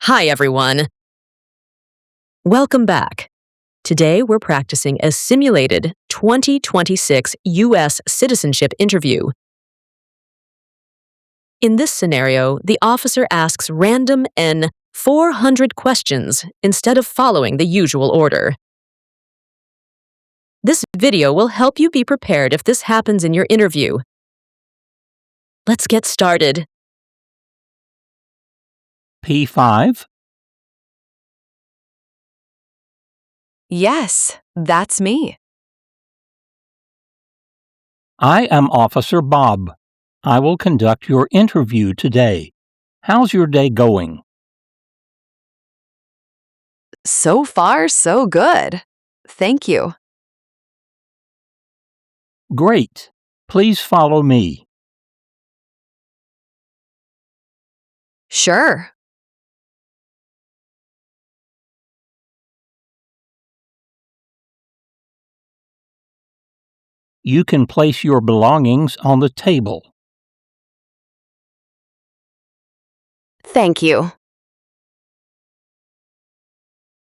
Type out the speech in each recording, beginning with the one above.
Hi, everyone. Welcome back. Today, we're practicing a simulated 2026 U.S. Citizenship Interview. In this scenario, the officer asks random N400 questions instead of following the usual order. This video will help you be prepared if this happens in your interview. Let's get started. P5. Yes, that's me. I am Officer Bob. I will conduct your interview today. How's your day going? So far, so good. Thank you. Great. Please follow me. Sure. You can place your belongings on the table. Thank you.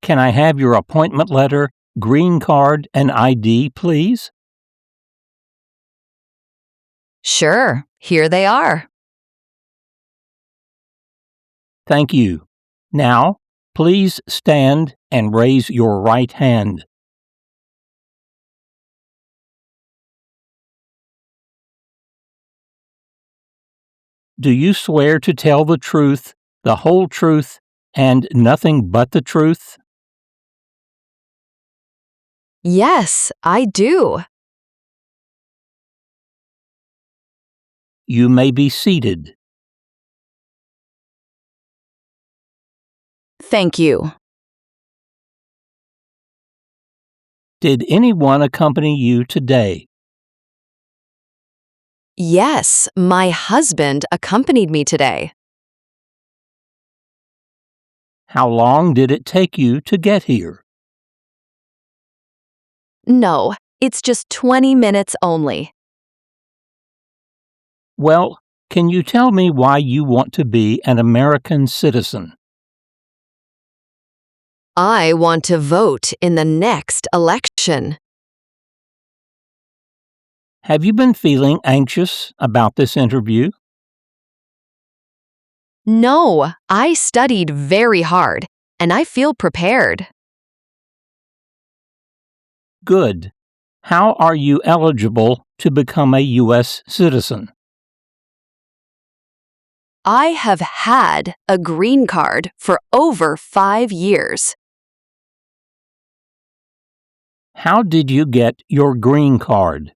Can I have your appointment letter, green card, and ID, please? Sure, here they are. Thank you. Now, please stand and raise your right hand. Do you swear to tell the truth, the whole truth, and nothing but the truth? Yes, I do. You may be seated. Thank you. Did anyone accompany you today? Yes, my husband accompanied me today. How long did it take you to get here? No, it's just 20 minutes only. Well, can you tell me why you want to be an American citizen? I want to vote in the next election. Have you been feeling anxious about this interview? No, I studied very hard, and I feel prepared. Good. How are you eligible to become a U.S. citizen? I have had a green card for over 5 years. How did you get your green card?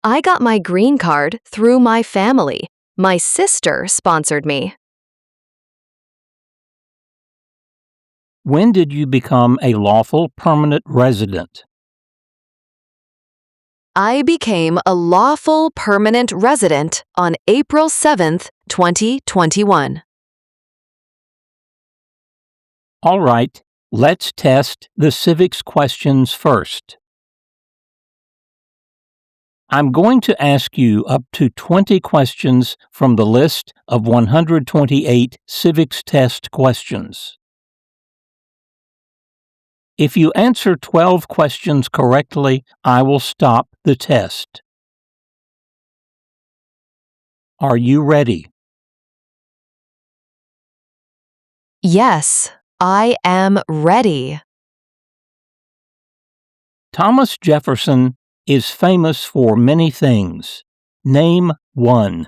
I got my green card through my family. My sister sponsored me. When did you become a lawful permanent resident? I became a lawful permanent resident on April 7th, 2021. All right, let's test the civics questions first. I'm going to ask you up to 20 questions from the list of 128 civics test questions. If you answer 12 questions correctly, I will stop the test. Are you ready? Yes, I am ready. Thomas Jefferson is famous for many things. Name one.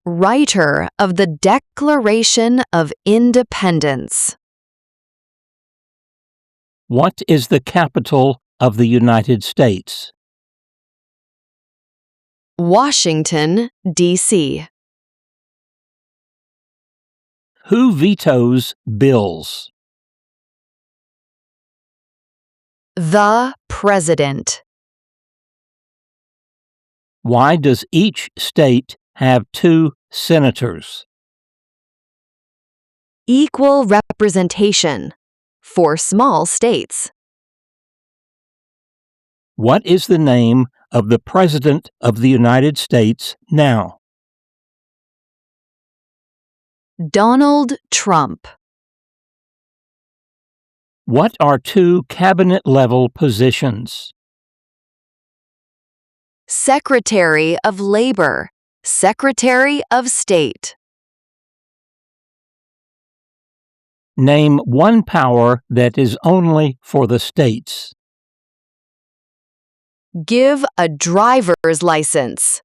Writer of the Declaration of Independence. What is the capital of the United States? Washington, D.C. Who vetoes bills? The President. Why does each state have 2 senators? Equal representation for small states. What is the name of the President of the United States now? Donald Trump. What are two cabinet-level positions? Secretary of Labor, Secretary of State. Name one power that is only for the states. Give a driver's license.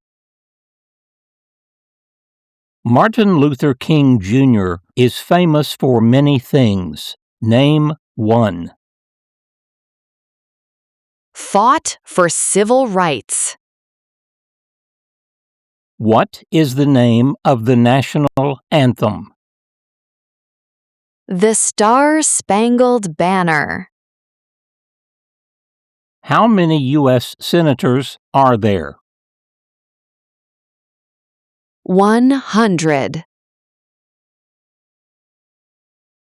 Martin Luther King Jr. is famous for many things. Name one. Fought for civil rights. What is the name of the national anthem? The Star-Spangled Banner. How many U.S. senators are there? 100.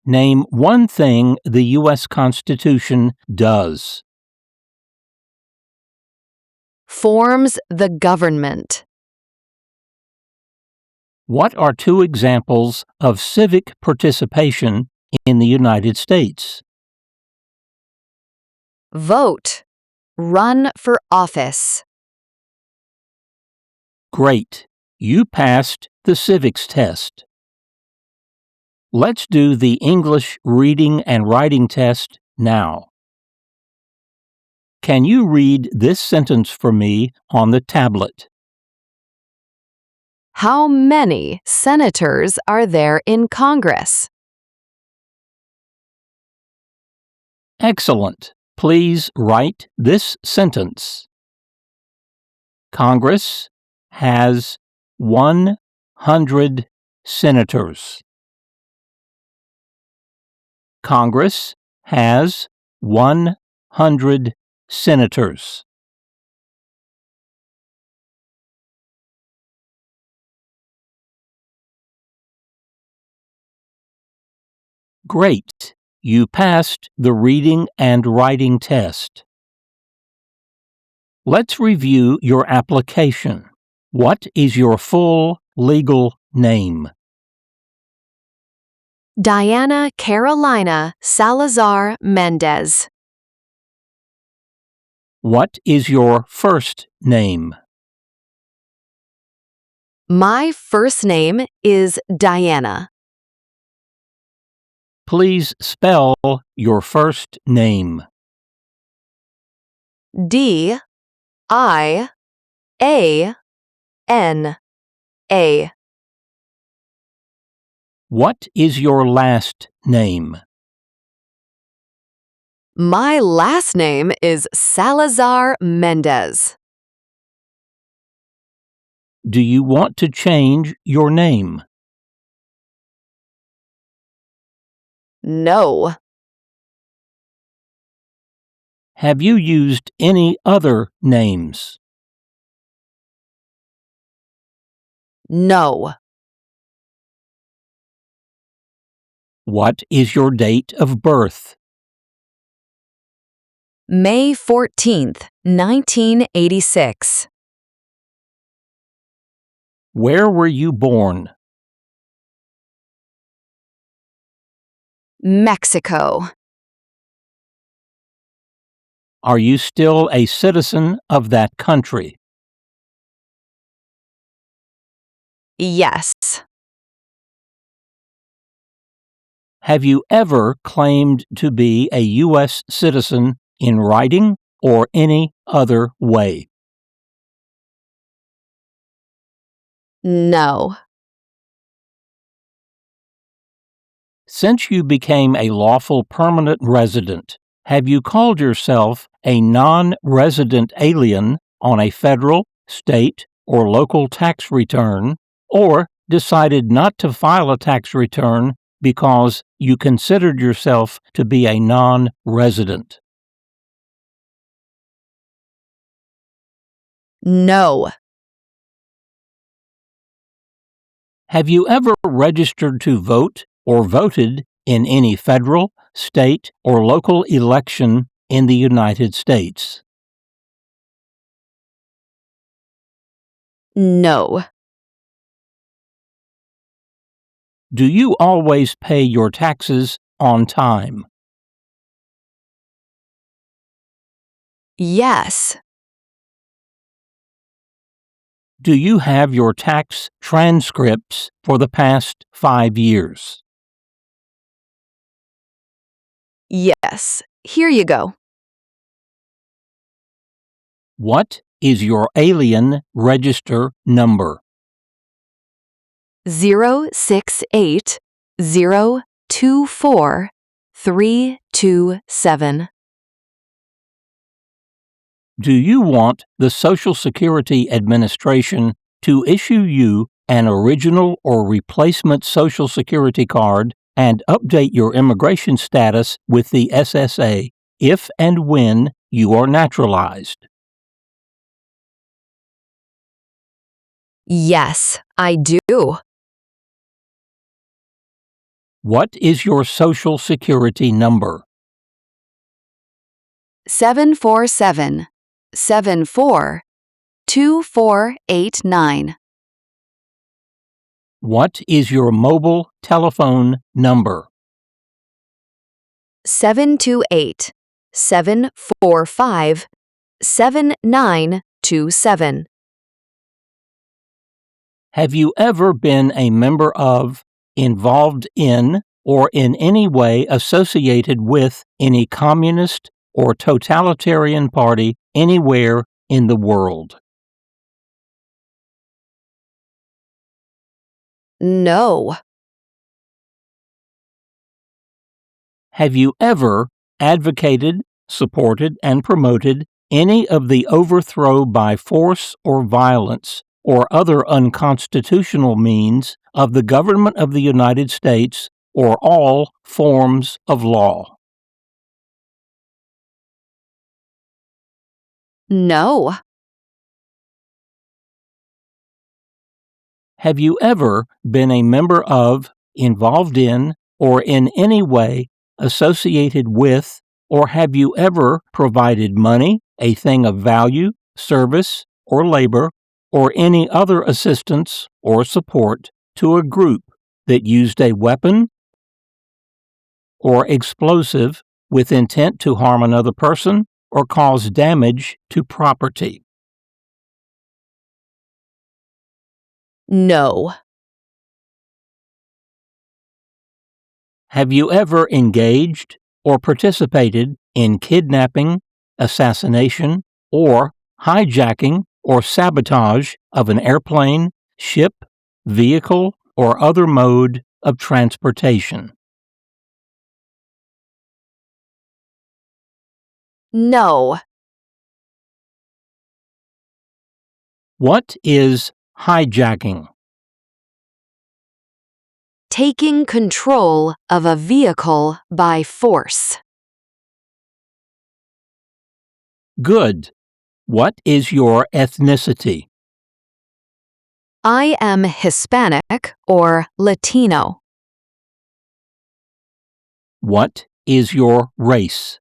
Name one thing the U.S. Constitution does. Forms the government. What are two examples of civic participation in the United States? Vote. Run for office. Great. You passed the civics test. Let's do the English reading and writing test now. Can you read this sentence for me on the tablet? How many senators are there in Congress? Excellent. Please write this sentence. Congress has 100 senators. Congress has 100 senators. Great. You passed the reading and writing test. Let's review your application. What is your full legal name? Diana Carolina Salazar Mendez. What is your first name? My first name is Diana. Please spell your first name. D-I-A-N-A. What is your last name? My last name is Salazar Mendez. Do you want to change your name? No. Have you used any other names? No. What is your date of birth? May 14th, 1986. Where were you born? Mexico. Are you still a citizen of that country? Yes. Have you ever claimed to be a U.S. citizen in writing or any other way? No. Since you became a lawful permanent resident, have you called yourself a non-resident alien on a federal, state, or local tax return, or decided not to file a tax return because you considered yourself to be a non-resident? No. Have you ever registered to vote or voted in any federal, state, or local election in the United States? No. Do you always pay your taxes on time? Yes. Do you have your tax transcripts for the past 5 years? Yes. Here you go. What is your alien register number? 068024327. Do you want the Social Security Administration to issue you an original or replacement Social Security card and update your immigration status with the SSA if and when you are naturalized? Yes, I do. What is your Social Security number? 747-74-2489. What is your mobile telephone number? 728-745-7927. Have you ever been a member of, involved in, or in any way associated with any communist or totalitarian party anywhere in the world? No. Have you ever advocated, supported, and promoted any of the overthrow by force or violence or other unconstitutional means of the government of the United States or all forms of law? No. Have you ever been a member of, involved in, or in any way associated with, or have you ever provided money, a thing of value, service, or labor, or any other assistance or support to a group that used a weapon or explosive with intent to harm another person or cause damage to property? No. Have you ever engaged or participated in kidnapping, assassination, or hijacking or sabotage of an airplane, ship, vehicle, or other mode of transportation? No. What is hijacking? Taking control of a vehicle by force. Good. What is your ethnicity? I am Hispanic or Latino. What is your race?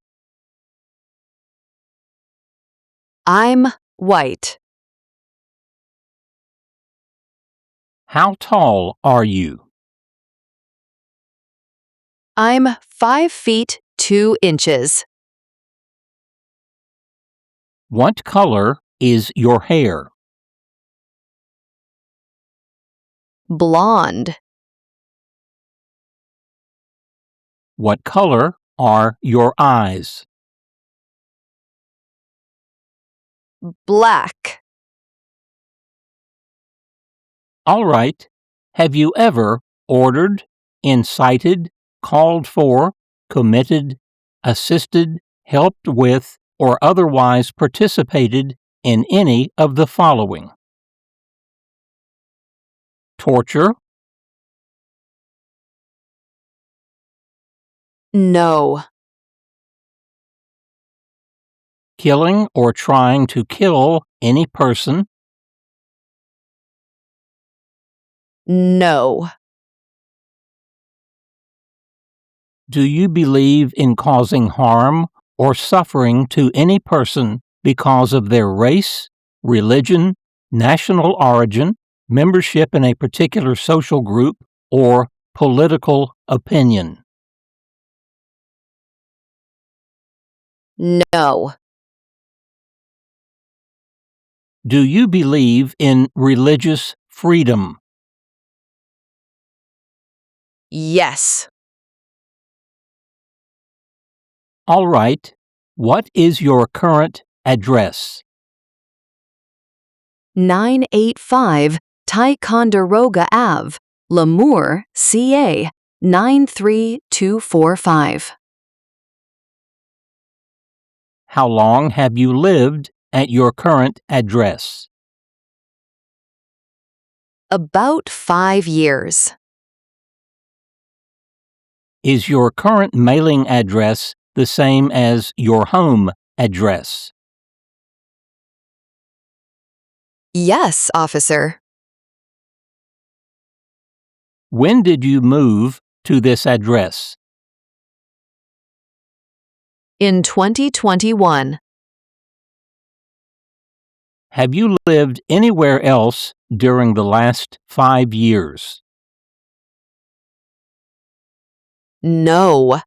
I'm white. How tall are you? I'm 5 feet 2 inches. What color is your hair? Blonde. What color are your eyes? Black. All right. Have you ever ordered, incited, called for, committed, assisted, helped with, or otherwise participated in any of the following? Torture, No. killing or trying to kill any person, No. do you believe in causing harm or suffering to any person because of their race, religion, national origin, membership in a particular social group, or political opinion? No. Do you believe in religious freedom? Yes. All right. What is your current address? 985 Ticonderoga Ave, Lemoore, CA 93245. How long have you lived at your current address? About 5 years. Is your current mailing address the same as your home address? Yes, officer. When did you move to this address? In 2021. Have you lived anywhere else during the last 5 years? No.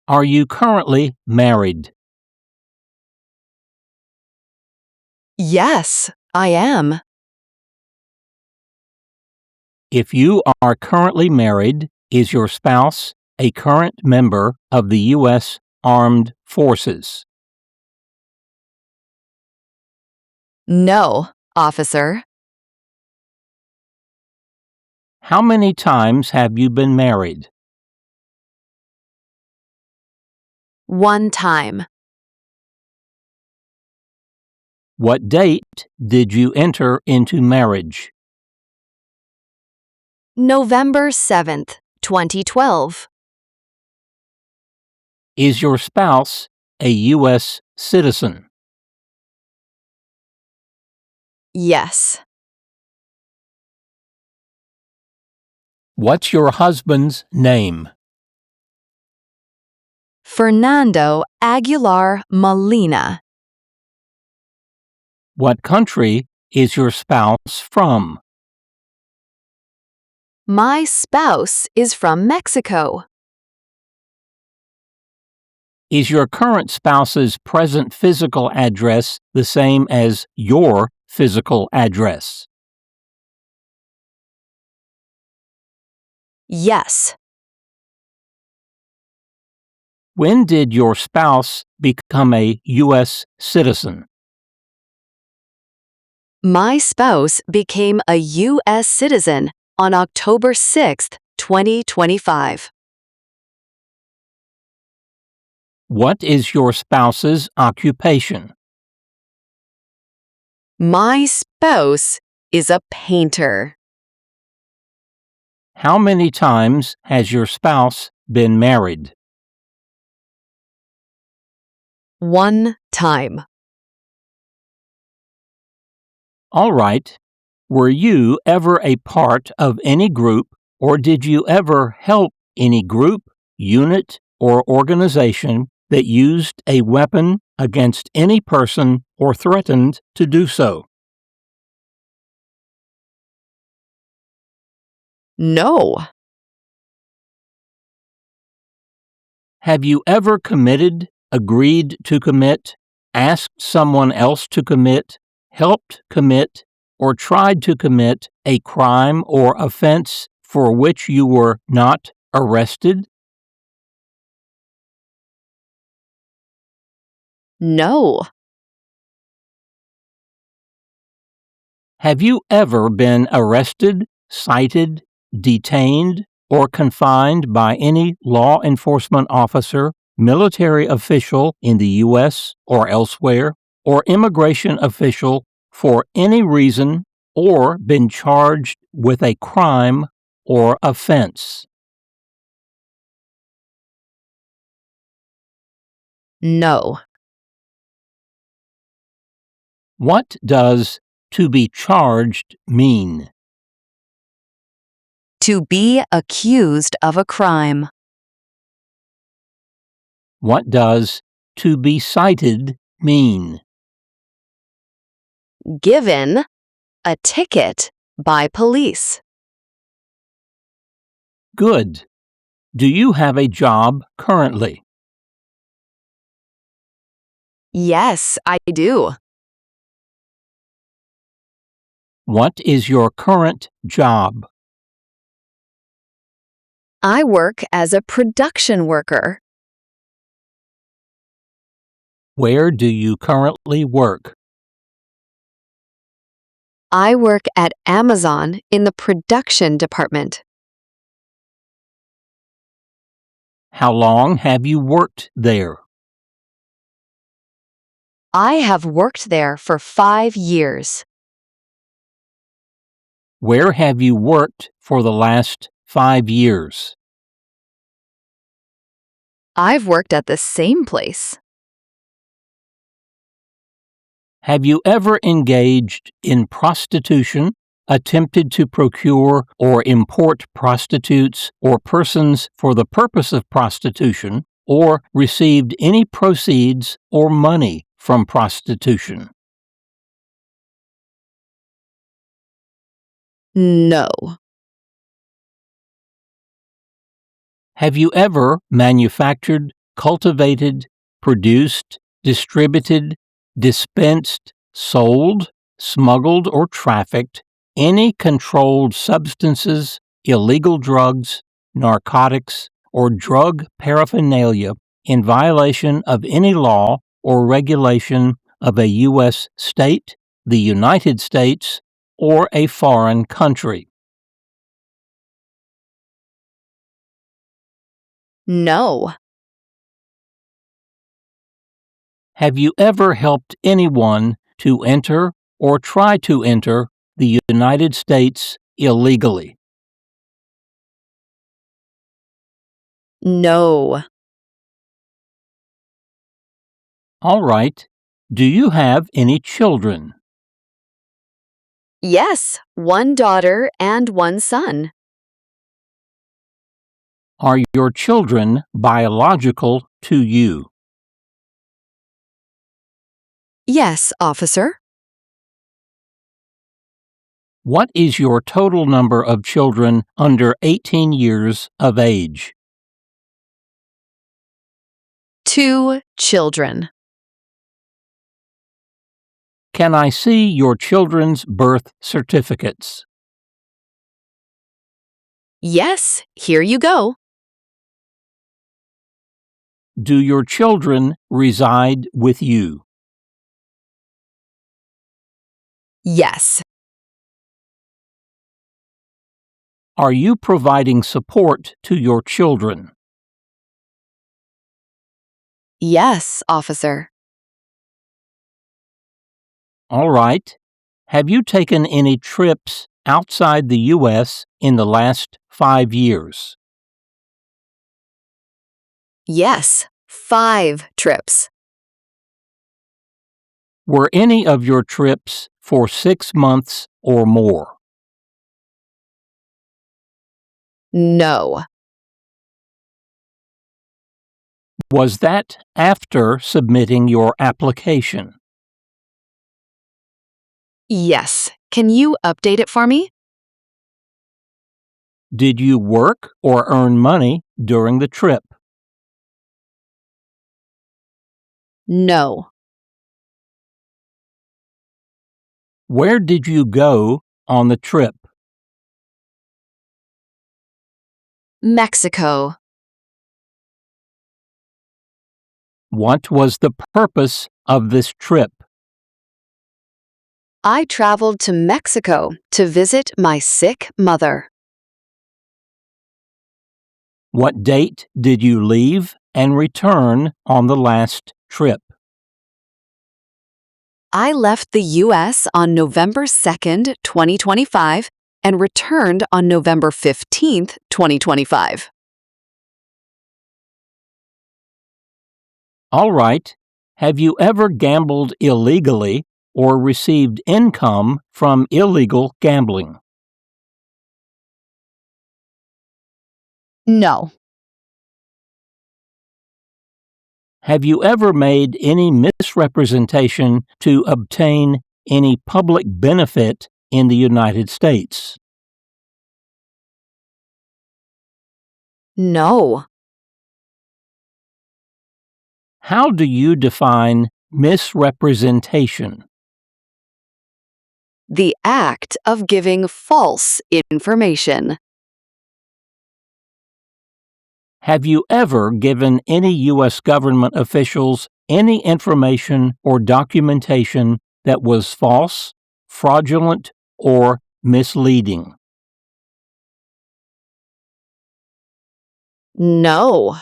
Are you currently married? Yes, I am. If you are currently married, is your spouse a current member of the U.S. Armed Forces? No, officer. How many times have you been married? 1 time. What date did you enter into marriage? November 7th, 2012. Is your spouse a U.S. citizen? Yes. What's your husband's name? Fernando Aguilar Molina. What country is your spouse from? My spouse is from Mexico. Is your current spouse's present physical address the same as your physical address? Yes. When did your spouse become a U.S. citizen? My spouse became a U.S. citizen on October 6th, 2025. What is your spouse's occupation? My spouse is a painter. How many times has your spouse been married? 1 time. All right. Were you ever a part of any group, or did you ever help any group, unit, or organization that used a weapon against any person or threatened to do so? No. Have you ever committed, agreed to commit, asked someone else to commit, helped commit, or tried to commit a crime or offense for which you were not arrested? No. Have you ever been arrested, cited, detained, or confined by any law enforcement officer, military official in the U.S. or elsewhere, or immigration official for any reason, or been charged with a crime or offense? No. What does to be charged mean? To be accused of a crime. What does to be cited mean? Given a ticket by police. Good. Do you have a job currently? Yes, I do. What is your current job? I work as a production worker. Where do you currently work? I work at Amazon in the production department. How long have you worked there? I have worked there for 5 years. Where have you worked for the last 5 years? I've worked at the same place. Have you ever engaged in prostitution, attempted to procure or import prostitutes or persons for the purpose of prostitution, or received any proceeds or money from prostitution? No. Have you ever manufactured, cultivated, produced, distributed, dispensed, sold, smuggled, or trafficked any controlled substances, illegal drugs, narcotics, or drug paraphernalia in violation of any law or regulation of a U.S. state, the United States, or a foreign country? No. Have you ever helped anyone to enter or try to enter the United States illegally? No. All right. Do you have any children? Yes, 1 daughter and 1 son. Are your children biological to you? Yes, officer. What is your total number of children under 18 years of age? 2 children. Can I see your children's birth certificates? Yes, here you go. Do your children reside with you? Yes. Are you providing support to your children? Yes, officer. All right. Have you taken any trips outside the U.S. in the last 5 years? Yes, 5 trips. Were any of your trips for 6 months or more? No. Was that after submitting your application? Yes. Can you update it for me? Did you work or earn money during the trip? No. Where did you go on the trip? Mexico. What was the purpose of this trip? I traveled to Mexico to visit my sick mother. What date did you leave and return on the last trip? I left the U.S. on November 2nd, 2025, and returned on November 15th, 2025. All right. Have you ever gambled illegally or received income from illegal gambling? No. Have you ever made any misrepresentation to obtain any public benefit in the United States? No. How do you define misrepresentation? The act of giving false information. Have you ever given any U.S. government officials any information or documentation that was false, fraudulent, or misleading? No.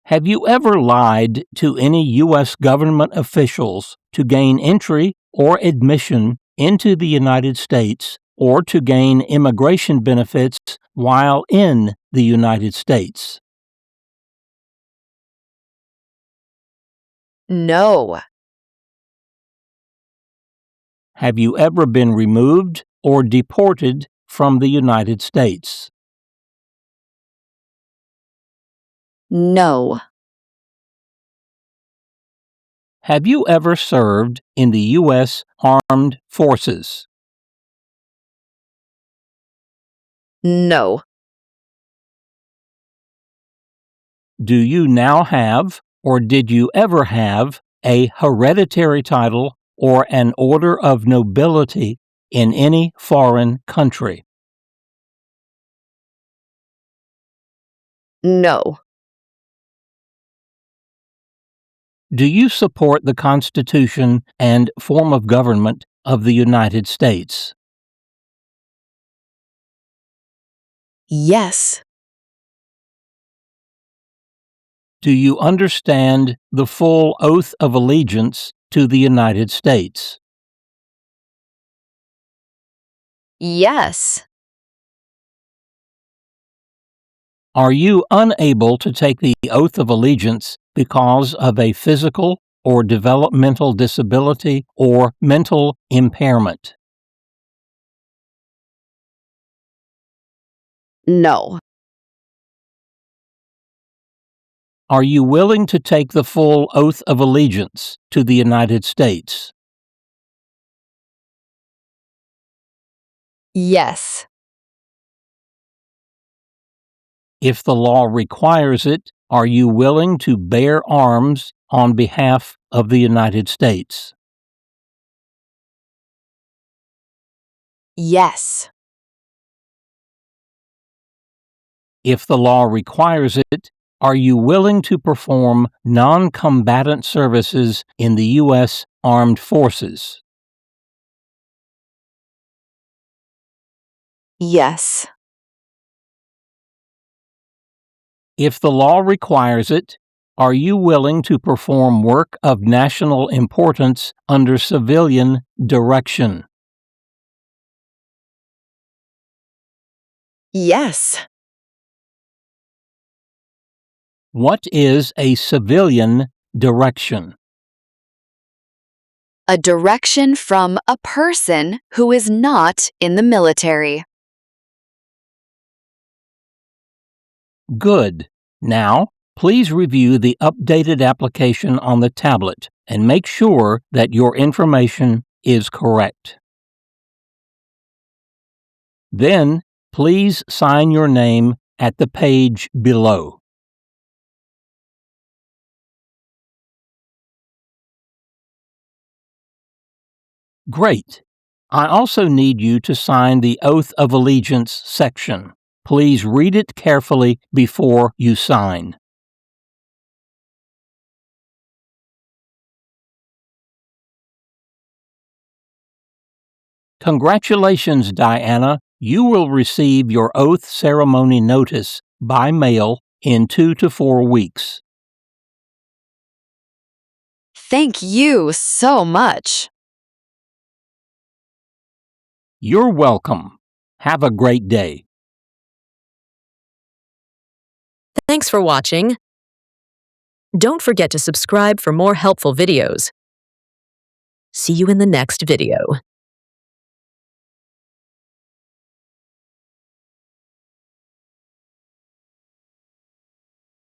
Have you ever lied to any U.S. government officials to gain entry or admission into the United States or to gain immigration benefits while in the United States? No. Have you ever been removed or deported from the United States? No. Have you ever served in the U.S. Armed Forces? No. Do you now have, or did you ever have, a hereditary title or an order of nobility in any foreign country? No. Do you support the Constitution and form of government of the United States? Yes. Do you understand the full oath of allegiance to the United States? Yes. Are you unable to take the oath of allegiance because of a physical or developmental disability or mental impairment? No. Are you willing to take the full oath of allegiance to the United States? Yes. If the law requires it, are you willing to bear arms on behalf of the United States? Yes. If the law requires it, are you willing to perform non-combatant services in the U.S. Armed Forces? Yes. If the law requires it, are you willing to perform work of national importance under civilian direction? Yes. What is a civilian direction? A direction from a person who is not in the military. Good. Now, please review the updated application on the tablet and make sure that your information is correct. Then, please sign your name at the page below. Great. I also need you to sign the Oath of Allegiance section. Please read it carefully before you sign. Congratulations, Diana. You will receive your oath ceremony notice by mail in 2 to 4 weeks. Thank you so much. You're welcome. Have a great day. Thanks for watching. Don't forget to subscribe for more helpful videos. See you in the next video.